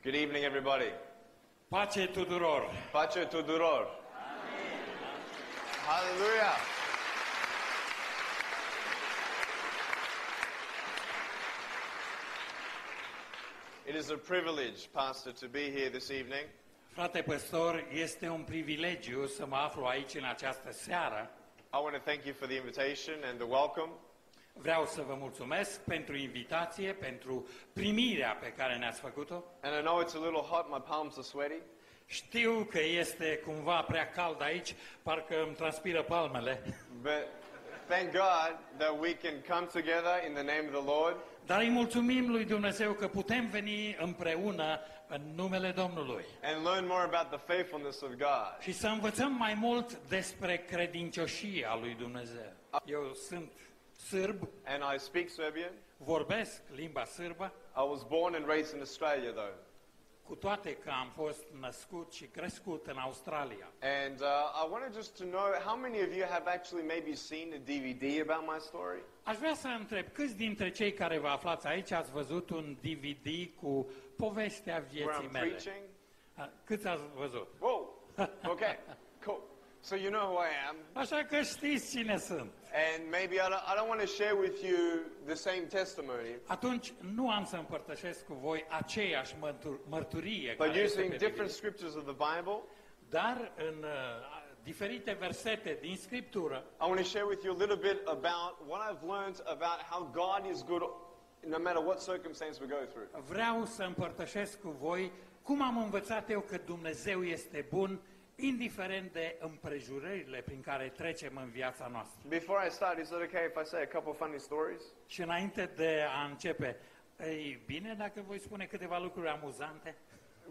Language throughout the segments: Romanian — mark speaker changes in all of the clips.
Speaker 1: Good evening, everybody.
Speaker 2: Pace tuturor!
Speaker 1: Pace tuturor. Hallelujah. It is a privilege, Pastor, to be here this evening.
Speaker 2: Frate păstor, este un privilegiu să mă aflu aici în această seară.
Speaker 1: I want to thank you for the invitation and the welcome.
Speaker 2: Vreau să vă mulțumesc pentru invitație, pentru primirea pe care ne-ați făcut-o.
Speaker 1: And I know it's a little hot, my palms are sweaty.
Speaker 2: Știu că este cumva prea cald aici, parcă îmi transpiră palmele.
Speaker 1: But thank God that we can come together in the name of the Lord.
Speaker 2: Dar îi mulțumim lui Dumnezeu că putem veni împreună în numele Domnului.
Speaker 1: And learn more about the faithfulness of God.
Speaker 2: Și să învățăm mai mult despre credincioșia lui Dumnezeu. Eu sunt sârb,
Speaker 1: And I speak Serbian.
Speaker 2: vorbesc limba sârbă,
Speaker 1: I was born and raised in Australia, though.
Speaker 2: cu toate că am fost născut și crescut în Australia.
Speaker 1: And I wanted just to know how many of you have actually maybe seen a DVD about my story?
Speaker 2: Aș vrea să întreb, câți dintre cei care vă aflați aici ați văzut un DVD cu povestea
Speaker 1: Where
Speaker 2: vieții
Speaker 1: I'm
Speaker 2: mele?
Speaker 1: preaching?
Speaker 2: Câți ați văzut?
Speaker 1: Whoa! Okay, cool. So you know who I am.
Speaker 2: Așa că știți cine sunt.
Speaker 1: And maybe I don't want to share with you the same testimony,
Speaker 2: Atunci nu am să împărtășesc cu voi aceeași mărturie
Speaker 1: but
Speaker 2: care este
Speaker 1: using
Speaker 2: pe
Speaker 1: different
Speaker 2: DVD.
Speaker 1: scriptures of the Bible,
Speaker 2: Dar în diferite versete din Scriptură,
Speaker 1: I want to share with you a little bit about what I've learned about how God is good no matter what circumstance we go through.
Speaker 2: vreau să împărtășesc cu voi cum am învățat eu că Dumnezeu este bun, indiferent de împrejurările prin care trecem în viața noastră.
Speaker 1: Before I start, is it okay if I say a couple of funny stories?
Speaker 2: Și înainte de a începe, e bine dacă voi spune câteva lucruri amuzante?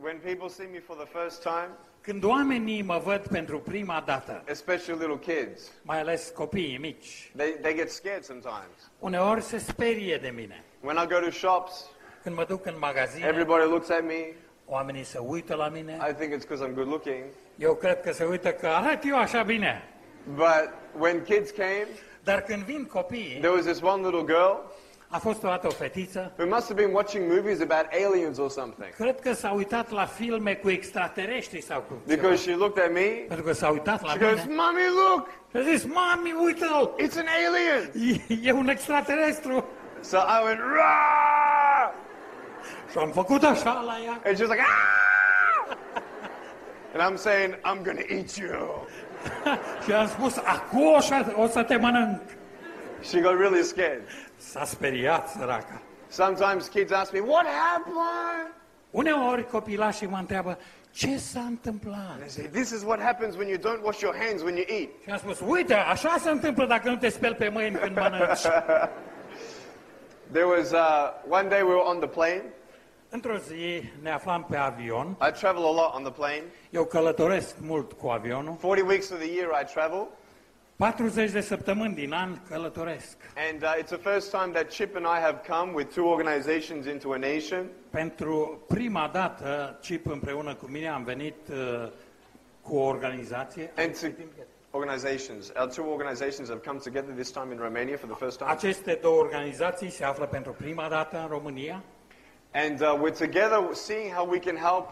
Speaker 1: When people see me for the first time,
Speaker 2: Când oamenii mă văd pentru prima dată,
Speaker 1: especially little kids,
Speaker 2: mai ales copiii mici,
Speaker 1: they get scared sometimes.
Speaker 2: uneori se sperie de mine.
Speaker 1: When I go to shops,
Speaker 2: Când mă duc în magazine,
Speaker 1: everybody looks at me.
Speaker 2: oamenii se uită la mine.
Speaker 1: I think it's because I'm good looking.
Speaker 2: Eu cred că se uită că arăt eu așa bine.
Speaker 1: But when kids came,
Speaker 2: Dar când vin copiii,
Speaker 1: there was this one little girl
Speaker 2: a fost o dată o fetiță,
Speaker 1: who must have been watching movies about aliens or something.
Speaker 2: cred că s-a uitat la filme cu extraterestri sau cu ceva.
Speaker 1: Because she looked at me,
Speaker 2: Pentru că s-a uitat la
Speaker 1: she goes,
Speaker 2: mine
Speaker 1: "Mommy, look!
Speaker 2: și a zis, mami, uită-l,
Speaker 1: It's an alien!"
Speaker 2: e un extraterestru.
Speaker 1: So I went, "Rah!"
Speaker 2: Și am făcut așa la ea.
Speaker 1: And she's like, "Ah!" And I'm saying, "I'm gonna eat you."
Speaker 2: Și am spus, acum o să te mănânc.
Speaker 1: She got really scared.
Speaker 2: S-a speriat, săraca.
Speaker 1: Sometimes kids ask me, "What happened?"
Speaker 2: Uneori copilașii mă întreabă, ce s-a întâmplat?
Speaker 1: I say, "This is what happens when you don't wash your hands when you eat."
Speaker 2: Și am spus, uite, așa se întâmplă dacă nu te speli pe mâini când mănânci.
Speaker 1: There was one day we were on the plane.
Speaker 2: Într-o zi ne aflam pe avion.
Speaker 1: I travel a lot on the plane.
Speaker 2: Eu călătoresc mult cu avionul.
Speaker 1: 40 weeks of the year I travel.
Speaker 2: 40 de săptămâni din an călătoresc.
Speaker 1: And it's the first time that Chip and I have come with two organizations into a nation.
Speaker 2: Pentru prima dată, Chip împreună cu mine am venit cu o organizație.
Speaker 1: And organizations. Our two organizations have come together this time in Romania for the first time.
Speaker 2: Aceste două organizații se află pentru prima dată în România.
Speaker 1: And we're together seeing how we can help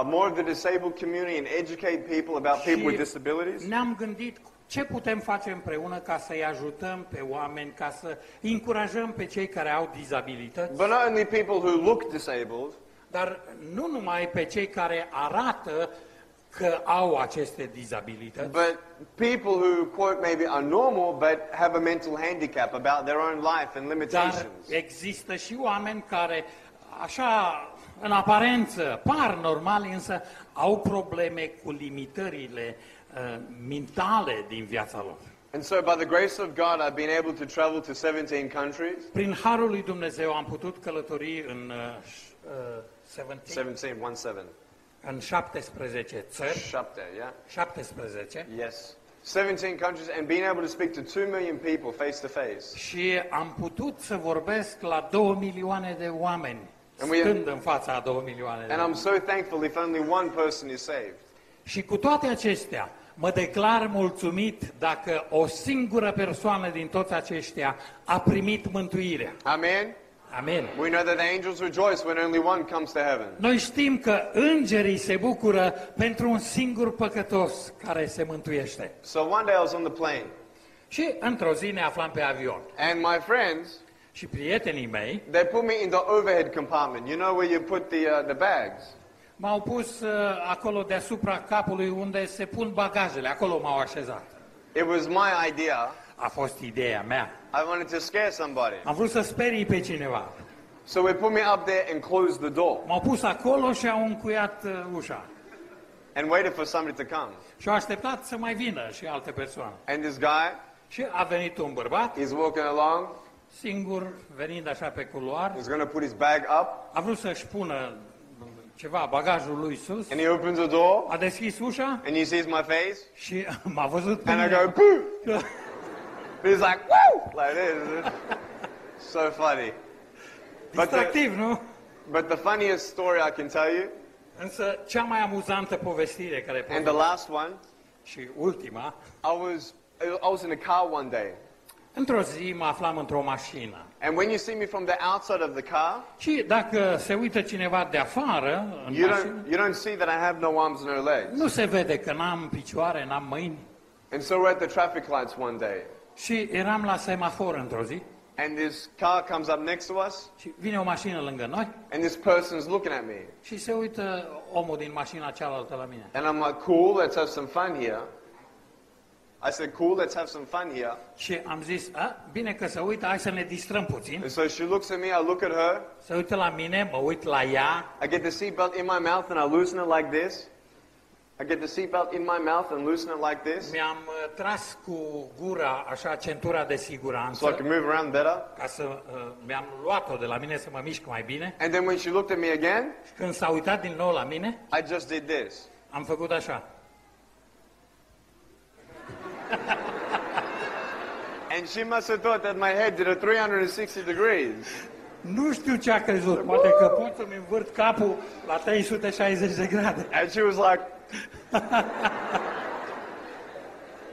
Speaker 1: more of the disabled community and educate people about people with disabilities.
Speaker 2: Ne-am gândit ce putem face împreună ca să-i ajutăm pe oameni, ca să încurajăm pe cei care au dizabilități,
Speaker 1: But not only people who look disabled,
Speaker 2: dar nu numai pe cei care arată că au aceste dizabilități,
Speaker 1: but people who, quote, maybe are normal but have a mental handicap about their own life and
Speaker 2: dar
Speaker 1: limitations.
Speaker 2: există și oameni care, așa, în aparență, par normali, însă au probleme cu limitările mentale din viața lor.
Speaker 1: And so by the grace of God, I've been able to travel to 17 countries.
Speaker 2: Prin harul lui Dumnezeu am putut călători în
Speaker 1: 17.
Speaker 2: în 17 țări,
Speaker 1: Shapte, yeah?
Speaker 2: 17,
Speaker 1: Yes. 17 countries and being able to speak to 2 million people face to face.
Speaker 2: și am putut să vorbesc la 2 milioane de oameni,
Speaker 1: And we-
Speaker 2: stând în fața a 2 milioane de
Speaker 1: And I'm
Speaker 2: oameni.
Speaker 1: so thankful if only one person is saved.
Speaker 2: Și cu toate acestea, mă declar mulțumit dacă o singură persoană din toți aceștia a primit mântuirea.
Speaker 1: Amen?
Speaker 2: Amin.
Speaker 1: We know that the angels rejoice when only one comes to heaven.
Speaker 2: Noi știm că îngerii se bucură pentru un singur păcătos care se mântuiește.
Speaker 1: So one day I was on the plane,
Speaker 2: Și într-o zi ne aflam pe avion.
Speaker 1: and my friends,
Speaker 2: Și prietenii mei
Speaker 1: they put me in the overhead compartment. You know where you put the bags.
Speaker 2: m-au pus acolo deasupra capului unde se pun bagajele. Acolo m-au așezat.
Speaker 1: It was my idea.
Speaker 2: A fost ideea mea.
Speaker 1: I wanted to scare somebody.
Speaker 2: Am vrut să sperii pe cineva.
Speaker 1: So they put me up there and closed the door
Speaker 2: M-au pus acolo și au încuiat ușa.
Speaker 1: and waited for somebody to come.
Speaker 2: Și au așteptat să mai vină și alte persoane.
Speaker 1: And this guy,
Speaker 2: Și a venit un bărbat,
Speaker 1: he's walking along.
Speaker 2: singur, venind așa pe culoar.
Speaker 1: He's going to put his bag up,
Speaker 2: A vrut să-și pună ceva, bagajul lui sus.
Speaker 1: and he opens the door,
Speaker 2: A deschis ușa
Speaker 1: and he sees my face,
Speaker 2: și m-a văzut pe
Speaker 1: and I
Speaker 2: mine.
Speaker 1: go, pooh! He's like, woo! Like this. So funny.
Speaker 2: Distractiv, nu?
Speaker 1: But the funniest story I can tell you,
Speaker 2: Însă cea mai amuzantă povestire care pot
Speaker 1: and the last one,
Speaker 2: și ultima,
Speaker 1: I was in a car one day,
Speaker 2: într-o zi mă aflam într-o mașină.
Speaker 1: and when you see me from the outside of the car,
Speaker 2: Și dacă se uită cineva de afară în mașină,
Speaker 1: you don't see that I have no arms, no legs.
Speaker 2: nu se vede că n-am picioare, n-am mâini.
Speaker 1: And so we're at the traffic lights one day,
Speaker 2: Și eram la semafor într-o zi
Speaker 1: and this car comes up next to us,
Speaker 2: și vine o mașină lângă noi
Speaker 1: and this person's looking at me,
Speaker 2: și se uită omul din mașina cealaltă la mine.
Speaker 1: and I'm like, cool, let's have some fun here. I said, cool, let's have some fun here.
Speaker 2: Și am zis, bine că se uită, hai să ne distrăm puțin.
Speaker 1: And so she looks at me, I look at her,
Speaker 2: Se uită la mine, mă uit la ea,
Speaker 1: I get the seatbelt in my mouth and I loosen it like this. I get the seatbelt in my mouth and loosen it like this,
Speaker 2: mi-am tras cu gura așa centura de
Speaker 1: so I
Speaker 2: siguranță,
Speaker 1: can move around better.
Speaker 2: ca să mi-am luat-o de la mine să mă mișc mai bine.
Speaker 1: And then when she looked at me again,
Speaker 2: Și când s-a uitat din nou la mine,
Speaker 1: I just did this.
Speaker 2: am făcut așa.
Speaker 1: And she must have thought that my head did a 360 degrees.
Speaker 2: Nu știu ce a crezut, poate că pot să-mi învârt capul la 360 de grade.
Speaker 1: And she was like,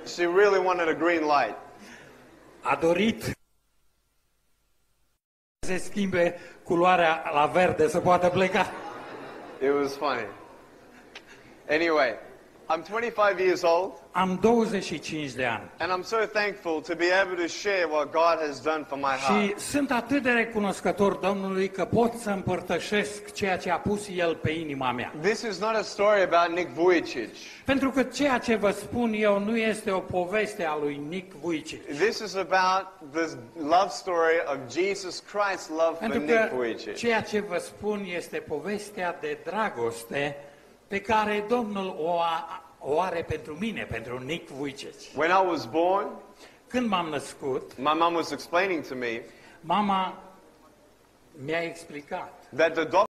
Speaker 1: she really wanted a green light.
Speaker 2: A dorit să se schimbe culoarea la verde, să poată pleca.
Speaker 1: It was funny. Anyway, I'm 25 years old,
Speaker 2: Am 25 de ani
Speaker 1: and I'm so thankful to be able to share what God has done for my
Speaker 2: și
Speaker 1: heart.
Speaker 2: sunt atât de recunoscător Domnului că pot să împărtășesc ceea ce a pus El pe inima mea.
Speaker 1: This is not a story about Nick Vujicic.
Speaker 2: Pentru că ceea ce vă spun eu nu este o poveste a lui Nick Vujicic.
Speaker 1: This is about the love story of Jesus Christ's love for
Speaker 2: Pentru
Speaker 1: Nick
Speaker 2: că
Speaker 1: Vujicic.
Speaker 2: ceea ce vă spun este povestea de dragoste pe care Domnul o are pentru mine, pentru Nick Vujicic.
Speaker 1: When I was born,
Speaker 2: Când m-am născut,
Speaker 1: my mom was explaining to me
Speaker 2: mama mi-a explicat
Speaker 1: that the doctor